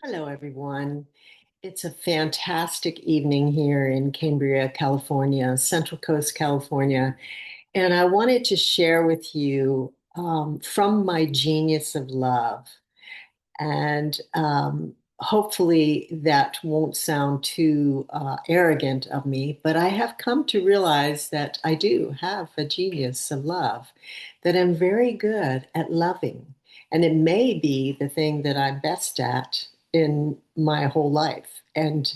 Hello, everyone. It's a fantastic evening here in Cambria, California, Central Coast, California. And I wanted to share with you from my genius of love. And hopefully that won't sound too arrogant of me, but I have come to realize that I do have a genius of love, that I'm very good at loving. And it may be the thing that I'm best at in my whole life. And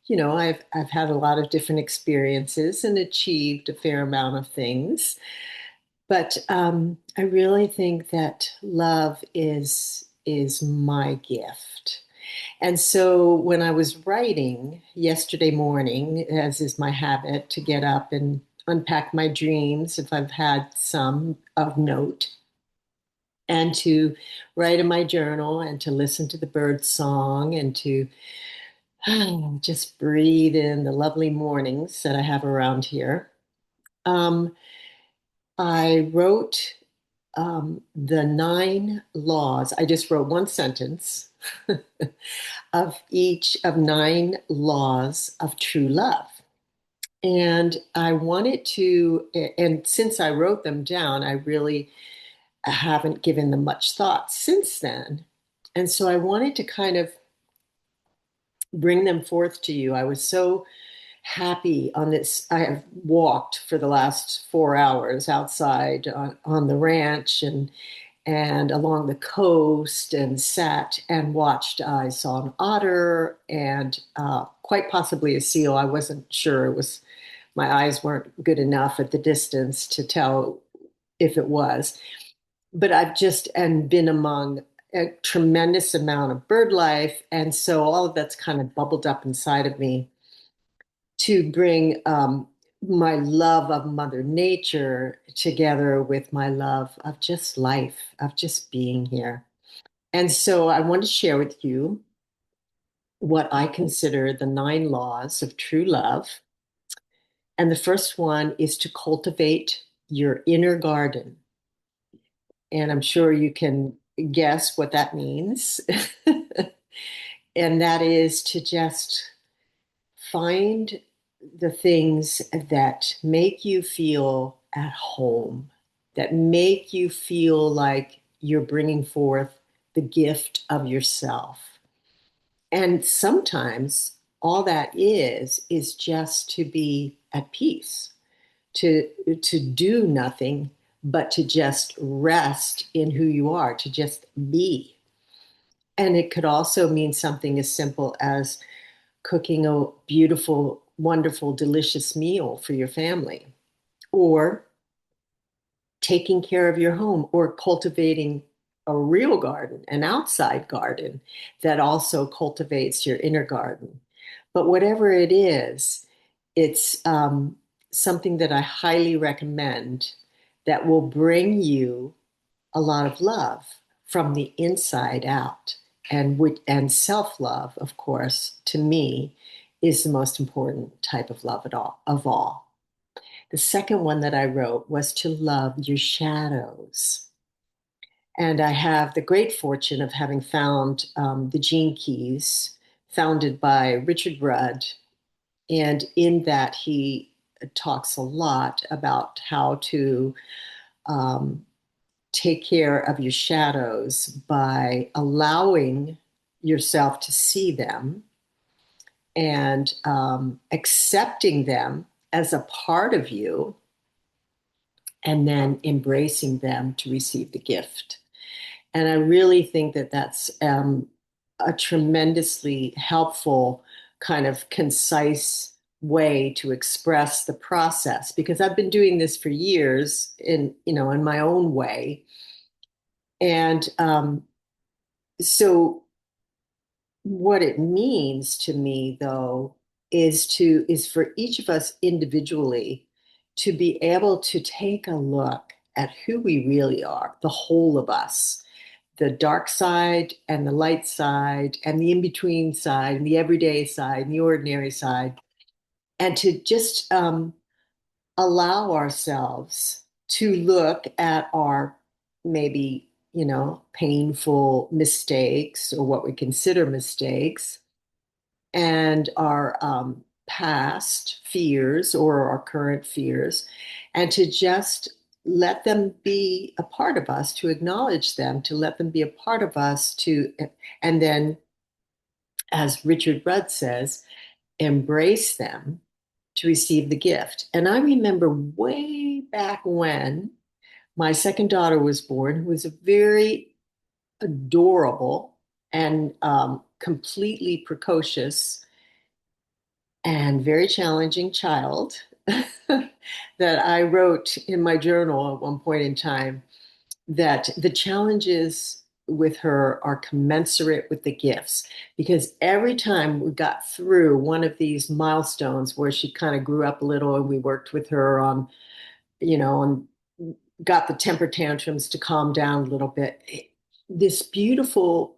I've had a lot of different experiences and achieved a fair amount of things. But I really think that love is my gift. And so when I was writing yesterday morning, as is my habit, to get up and unpack my dreams, if I've had some of note, and to write in my journal and to listen to the bird song and to just breathe in the lovely mornings that I have around here. Um, I wrote the nine laws. I just wrote one sentence of each of nine laws of true love. And I wanted to, and since I wrote them down, I really haven't given them much thought since then. And so I wanted to kind of bring them forth to you. I was so happy on this. I have walked for the last 4 hours outside on the ranch and along the coast and sat and watched. I saw an otter and quite possibly a seal. I wasn't sure. It was my eyes weren't good enough at the distance to tell if it was. But I've just and been among a tremendous amount of bird life, and so all of that's kind of bubbled up inside of me to bring my love of Mother Nature together with my love of just life, of just being here. And so I want to share with you what I consider the nine laws of true love. And the first one is to cultivate your inner garden. And I'm sure you can guess what that means. And that is to just find the things that make you feel at home, that make you feel like you're bringing forth the gift of yourself. And sometimes all that is just to be at peace, to do nothing, but to just rest in who you are, to just be. And it could also mean something as simple as cooking a beautiful, wonderful, delicious meal for your family, or taking care of your home, or cultivating a real garden, an outside garden that also cultivates your inner garden. But whatever it is, it's something that I highly recommend that will bring you a lot of love from the inside out. And self-love, of course, to me, is the most important type of love at all of all. The second one that I wrote was to love your shadows. And I have the great fortune of having found the Gene Keys, founded by Richard Rudd. And in that, he talks a lot about how to um, take care of your shadows by allowing yourself to see them and accepting them as a part of you, and then embracing them to receive the gift. And I really think that that's a tremendously helpful, kind of concise way to express the process, because I've been doing this for years in my own way. And so what it means to me, though, is for each of us individually to be able to take a look at who we really are, the whole of us, the dark side and the light side and the in-between side and the everyday side and the ordinary side, and to just allow ourselves to look at our maybe painful mistakes or what we consider mistakes and our past fears or our current fears, and to just let them be a part of us, to acknowledge them, to let them be a part of us, and then, as Richard Rudd says, embrace them to receive the gift. And I remember way back when my second daughter was born, who was a very adorable and completely precocious and very challenging child that I wrote in my journal at one point in time that the challenges with her are commensurate with the gifts, because every time we got through one of these milestones where she kind of grew up a little and we worked with her on, on got the temper tantrums to calm down a little bit, this beautiful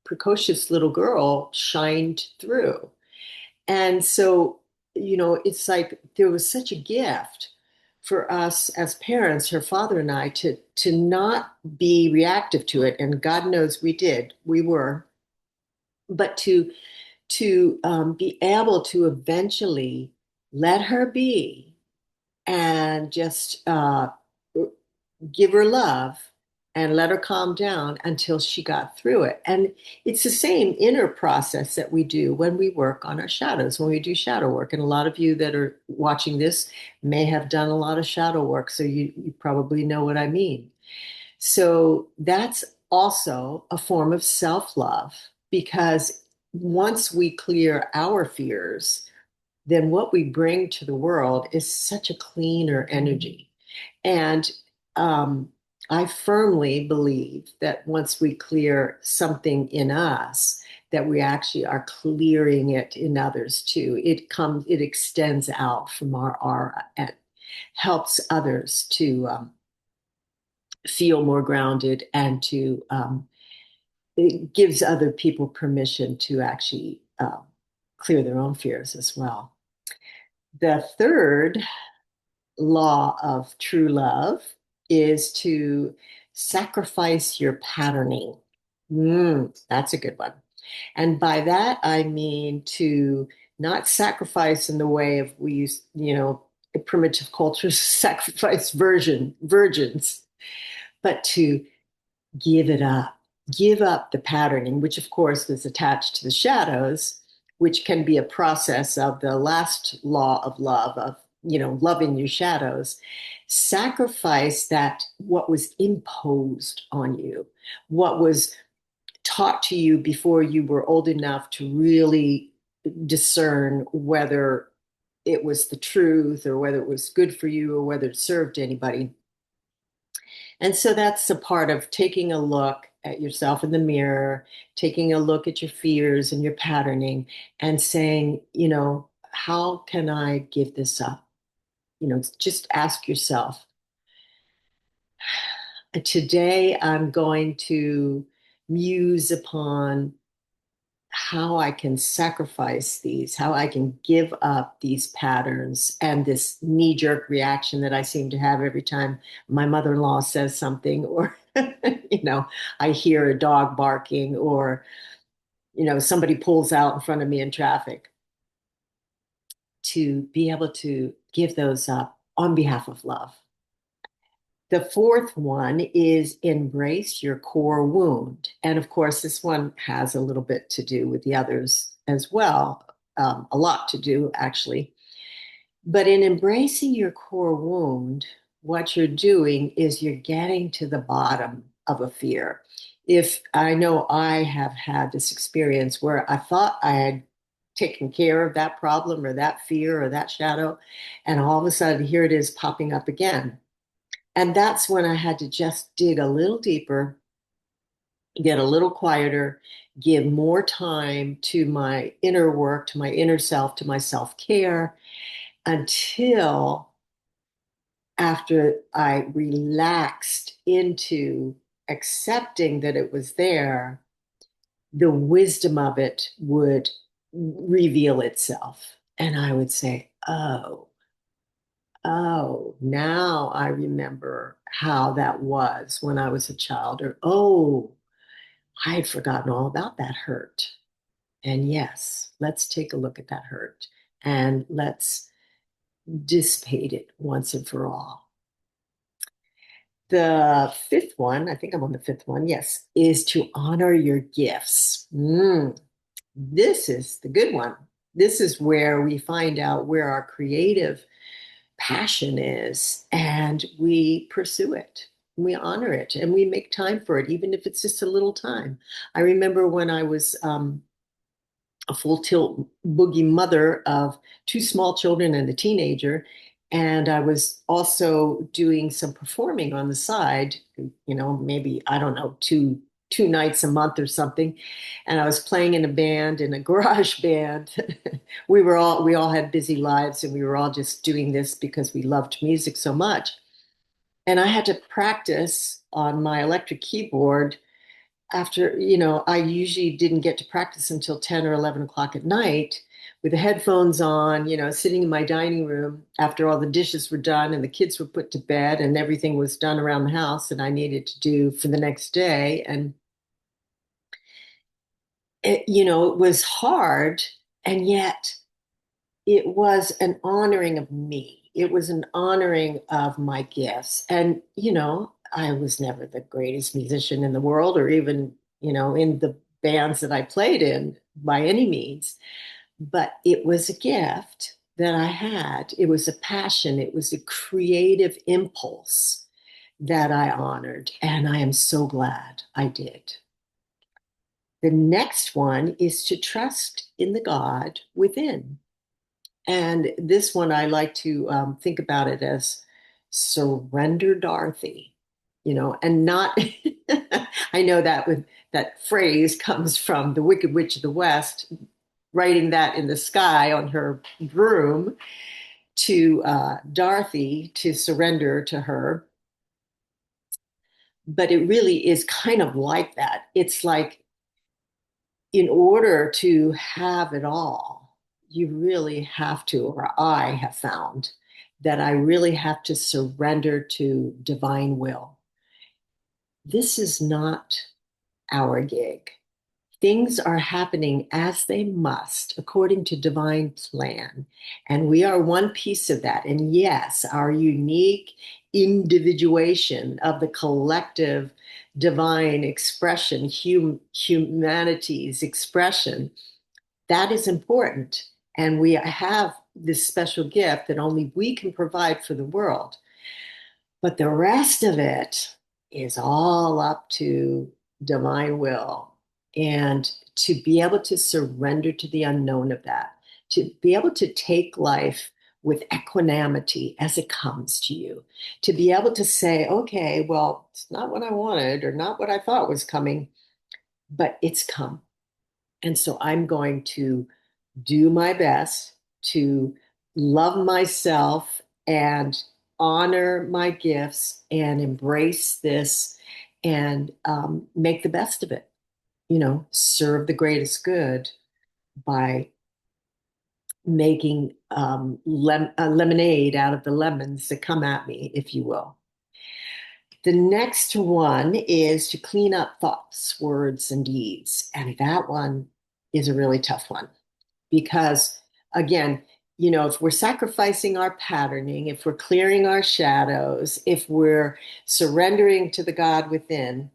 precocious little girl shined through. And so, it's like there was such a gift for us as parents, her father and I, to not be reactive to it. And God knows we were, but to be able to eventually let her be and just give her love and let her calm down until she got through it. And it's the same inner process that we do when we work on our shadows, when we do shadow work. And a lot of you that are watching this may have done a lot of shadow work, so you probably know what I mean. So that's also a form of self love, because once we clear our fears, then what we bring to the world is such a cleaner energy. And um, I firmly believe that once we clear something in us, that we actually are clearing it in others too. It extends out from our aura and helps others to feel more grounded, and it gives other people permission to actually clear their own fears as well. The third law of true love is to sacrifice your patterning. That's a good one. And by that, I mean to not sacrifice in the way of we use, primitive cultures sacrifice virgins, but to give it up. Give up the patterning, which of course is attached to the shadows, which can be a process of the last law of love, of, loving your shadows. Sacrifice that what was imposed on you, what was taught to you before you were old enough to really discern whether it was the truth or whether it was good for you or whether it served anybody. And so that's a part of taking a look at yourself in the mirror, taking a look at your fears and your patterning, and saying, how can I give this up? Just ask yourself, today I'm going to muse upon how I can sacrifice these, how I can give up these patterns and this knee jerk reaction that I seem to have every time my mother in law says something, or, I hear a dog barking, or, somebody pulls out in front of me in traffic. To be able to give those up on behalf of love. The fourth one is embrace your core wound. And of course, this one has a little bit to do with the others as well, a lot to do, actually. But in embracing your core wound, what you're doing is you're getting to the bottom of a fear. If I know I have had this experience where I thought I had taken care of that problem or that fear or that shadow, and all of a sudden here it is popping up again. And that's when I had to just dig a little deeper, get a little quieter, give more time to my inner work, to my inner self, to my self care, until after I relaxed into accepting that it was there, the wisdom of it would reveal itself. And I would say, oh, Oh, now I remember how that was when I was a child. Or, oh, I had forgotten all about that hurt. And yes, let's take a look at that hurt and let's dissipate it once and for all. The fifth one, I think I'm on the fifth one, yes, is to honor your gifts. This is the good one. This is where we find out where our creative passion is and we pursue it. We honor it and we make time for it, even if it's just a little time. I remember when I was a full tilt boogie mother of two small children and a teenager. And I was also doing some performing on the side, maybe, I don't know, two nights a month or something. And I was playing in a band, in a garage band. We all had busy lives and we were all just doing this because we loved music so much. And I had to practice on my electric keyboard after, I usually didn't get to practice until 10 or 11 o'clock at night with the headphones on, sitting in my dining room after all the dishes were done and the kids were put to bed and everything was done around the house that I needed to do for the next day. And, it was hard. And yet it was an honoring of me. It was an honoring of my gifts. And, I was never the greatest musician in the world or even, in the bands that I played in by any means. But it was a gift that I had. It was a passion. It was a creative impulse that I honored. And I am so glad I did. The next one is to trust in the God within. And this one, I like to think about it as surrender Dorothy, and not, I know that with that phrase comes from the Wicked Witch of the West, writing that in the sky on her broom to Dorothy to surrender to her. But it really is kind of like that. It's like in order to have it all, you really have to, or I have found that I really have to surrender to divine will. This is not our gig. Things are happening as they must, according to divine plan. And we are one piece of that. And yes, our unique individuation of the collective divine expression, humanity's expression, that is important. And we have this special gift that only we can provide for the world. But the rest of it is all up to divine will. And to be able to surrender to the unknown of that, to be able to take life with equanimity as it comes to you, to be able to say, okay, well, it's not what I wanted or not what I thought was coming, but it's come. And so I'm going to do my best to love myself and honor my gifts and embrace this and make the best of it. Serve the greatest good by making lemonade out of the lemons that come at me, if you will. The next one is to clean up thoughts, words, and deeds. And that one is a really tough one because, again, if we're sacrificing our patterning, if we're clearing our shadows, if we're surrendering to the God within,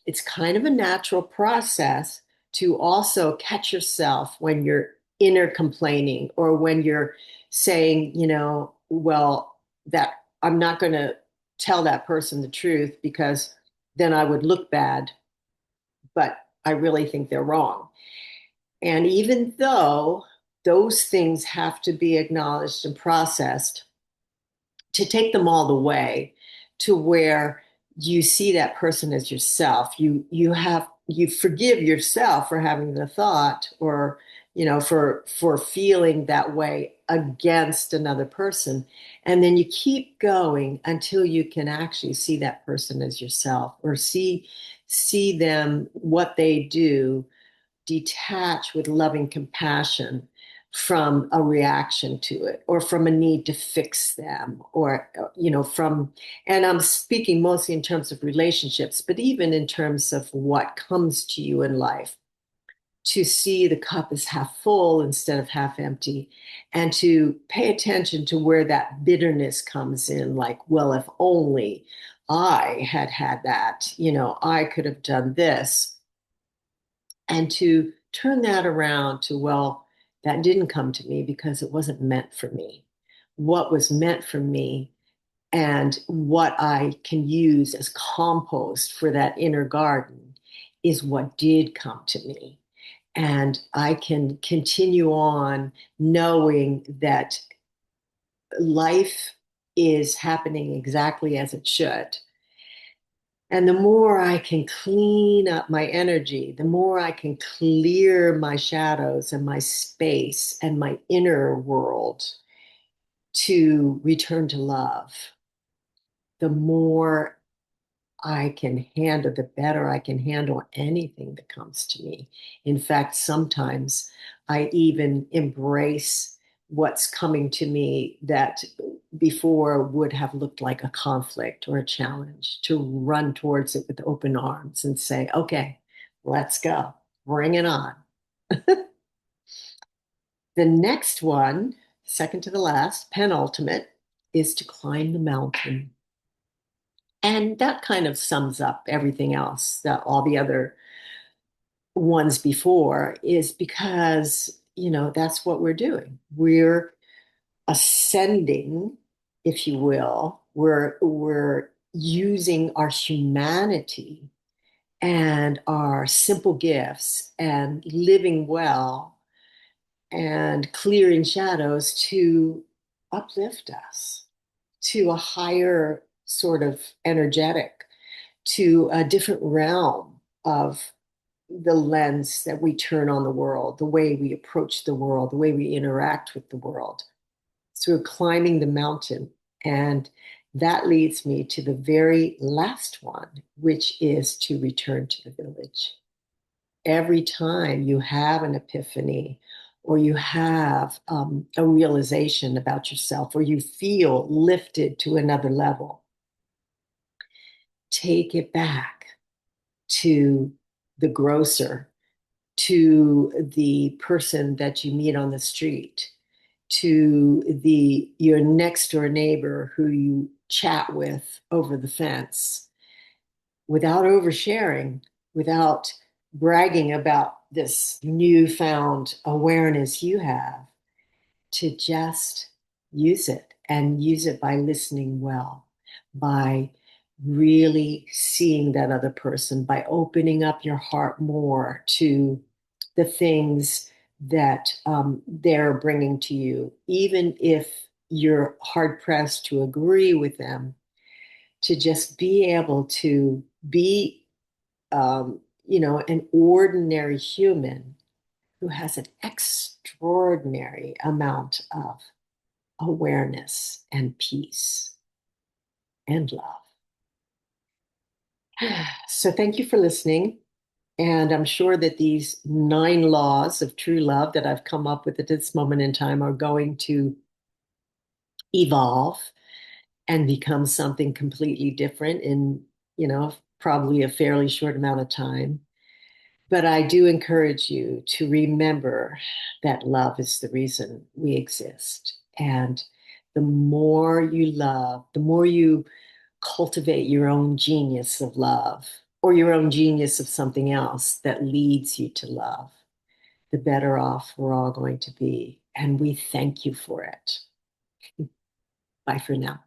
it's kind of a natural process to also catch yourself when you're inner complaining or when you're saying, well, that I'm not going to tell that person the truth because then I would look bad, but I really think they're wrong. And even though those things have to be acknowledged and processed, to take them all the way to where you see that person as yourself, you forgive yourself for having the thought or for feeling that way against another person, and then you keep going until you can actually see that person as yourself or see them what they do, detach with loving compassion from a reaction to it or from a need to fix them or from, and I'm speaking mostly in terms of relationships, but even in terms of what comes to you in life, to see the cup as half full instead of half empty, and to pay attention to where that bitterness comes in, like, well, if only I had had that, I could have done this, and to turn that around to, well, that didn't come to me because it wasn't meant for me. What was meant for me and what I can use as compost for that inner garden is what did come to me. And I can continue on knowing that life is happening exactly as it should. And the more I can clean up my energy, the more I can clear my shadows and my space and my inner world to return to love, the more I can handle, the better I can handle anything that comes to me. In fact, sometimes I even embrace what's coming to me that before would have looked like a conflict or a challenge, to run towards it with open arms and say, okay, let's go, bring it on. The next one, second to the last, penultimate, is to climb the mountain. And that kind of sums up everything else, that all the other ones before, is because, that's what we're doing. We're ascending, if you will. We're using our humanity and our simple gifts and living well and clearing shadows to uplift us to a higher sort of energetic, to a different realm of the lens that we turn on the world, the way we approach the world, the way we interact with the world. So we're climbing the mountain. And that leads me to the very last one, which is to return to the village. Every time you have an epiphany or you have a realization about yourself or you feel lifted to another level, take it back to the grocer, to the person that you meet on the street, to the your next door neighbor who you chat with over the fence, without oversharing, without bragging about this newfound awareness you have, to just use it, and use it by listening well, by really seeing that other person, by opening up your heart more to the things that they're bringing to you, even if you're hard pressed to agree with them, to just be able to be, an ordinary human who has an extraordinary amount of awareness and peace and love. So, thank you for listening. And I'm sure that these 9 laws of true love that I've come up with at this moment in time are going to evolve and become something completely different in, probably a fairly short amount of time. But I do encourage you to remember that love is the reason we exist. And the more you love, the more you cultivate your own genius of love or your own genius of something else that leads you to love, the better off we're all going to be. And we thank you for it. Bye for now.